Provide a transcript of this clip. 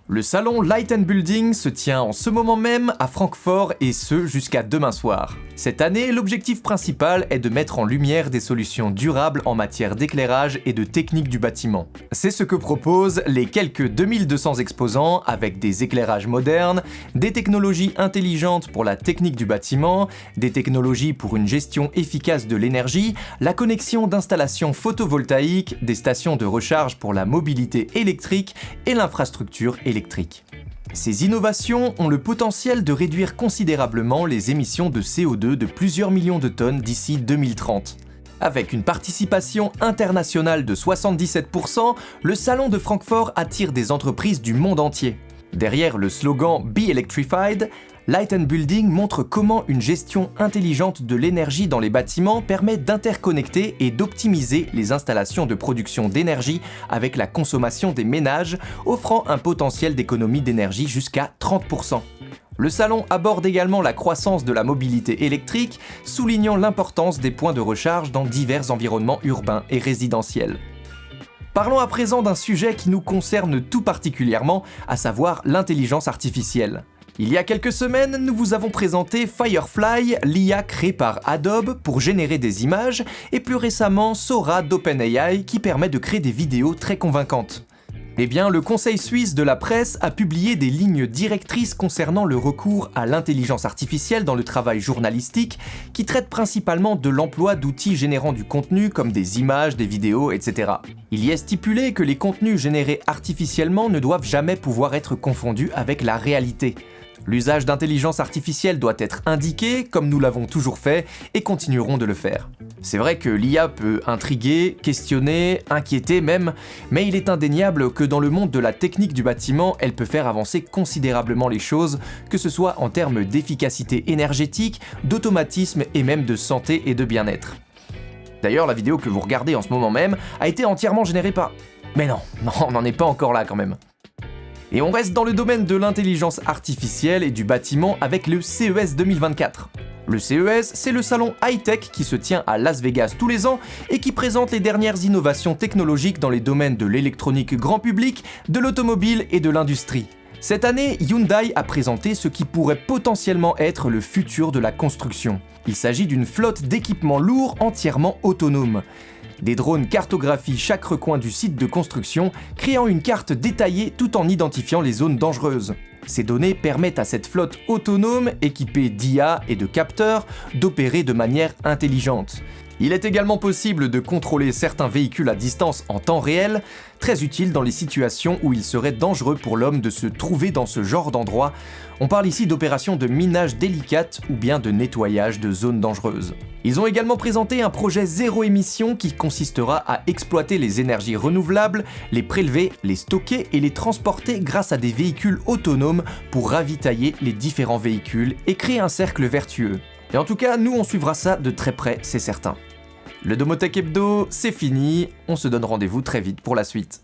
Le salon Light & Building se tient en ce moment même à Francfort et ce jusqu'à demain soir. Cette année, l'objectif principal est de mettre en lumière des solutions durables en matière d'éclairage et de technique du bâtiment. C'est ce que proposent les quelques 2200 exposants avec des éclairages modernes, des technologies intelligentes pour la technique du bâtiment, des technologies pour une gestion efficace de l'énergie, la connexion d'installations photovoltaïques, des stations de recharge pour la mobilité électrique et l'infrastructure électrique. Ces innovations ont le potentiel de réduire considérablement les émissions de CO2 de plusieurs millions de tonnes d'ici 2030. Avec une participation internationale de 77%, le salon de Francfort attire des entreprises du monde entier. Derrière le slogan Be Electrified, Light & Building montre comment une gestion intelligente de l'énergie dans les bâtiments permet d'interconnecter et d'optimiser les installations de production d'énergie avec la consommation des ménages, offrant un potentiel d'économie d'énergie jusqu'à 30%. Le salon aborde également la croissance de la mobilité électrique, soulignant l'importance des points de recharge dans divers environnements urbains et résidentiels. Parlons à présent d'un sujet qui nous concerne tout particulièrement, à savoir l'intelligence artificielle. Il y a quelques semaines, nous vous avons présenté Firefly, l'IA créée par Adobe pour générer des images, et plus récemment Sora d'OpenAI qui permet de créer des vidéos très convaincantes. Eh bien, le Conseil suisse de la presse a publié des lignes directrices concernant le recours à l'intelligence artificielle dans le travail journalistique, qui traitent principalement de l'emploi d'outils générant du contenu comme des images, des vidéos, etc. Il y est stipulé que les contenus générés artificiellement ne doivent jamais pouvoir être confondus avec la réalité. L'usage d'intelligence artificielle doit être indiqué, comme nous l'avons toujours fait, et continuerons de le faire. C'est vrai que l'IA peut intriguer, questionner, inquiéter même, mais il est indéniable que dans le monde de la technique du bâtiment, elle peut faire avancer considérablement les choses, que ce soit en termes d'efficacité énergétique, d'automatisme et même de santé et de bien-être. D'ailleurs, la vidéo que vous regardez en ce moment même a été entièrement générée par... Mais non, on n'en est pas encore là quand même. Et on reste dans le domaine de l'intelligence artificielle et du bâtiment avec le CES 2024. Le CES, c'est le salon high-tech qui se tient à Las Vegas tous les ans et qui présente les dernières innovations technologiques dans les domaines de l'électronique grand public, de l'automobile et de l'industrie. Cette année, Hyundai a présenté ce qui pourrait potentiellement être le futur de la construction. Il s'agit d'une flotte d'équipements lourds entièrement autonomes. Des drones cartographient chaque recoin du site de construction, créant une carte détaillée tout en identifiant les zones dangereuses. Ces données permettent à cette flotte autonome, équipée d'IA et de capteurs, d'opérer de manière intelligente. Il est également possible de contrôler certains véhicules à distance en temps réel, très utile dans les situations où il serait dangereux pour l'homme de se trouver dans ce genre d'endroit. On parle ici d'opérations de minage délicates ou bien de nettoyage de zones dangereuses. Ils ont également présenté un projet zéro émission qui consistera à exploiter les énergies renouvelables, les prélever, les stocker et les transporter grâce à des véhicules autonomes pour ravitailler les différents véhicules et créer un cercle vertueux. Et en tout cas, nous on suivra ça de très près, c'est certain. Le Domotech Hebdo, c'est fini, on se donne rendez-vous très vite pour la suite.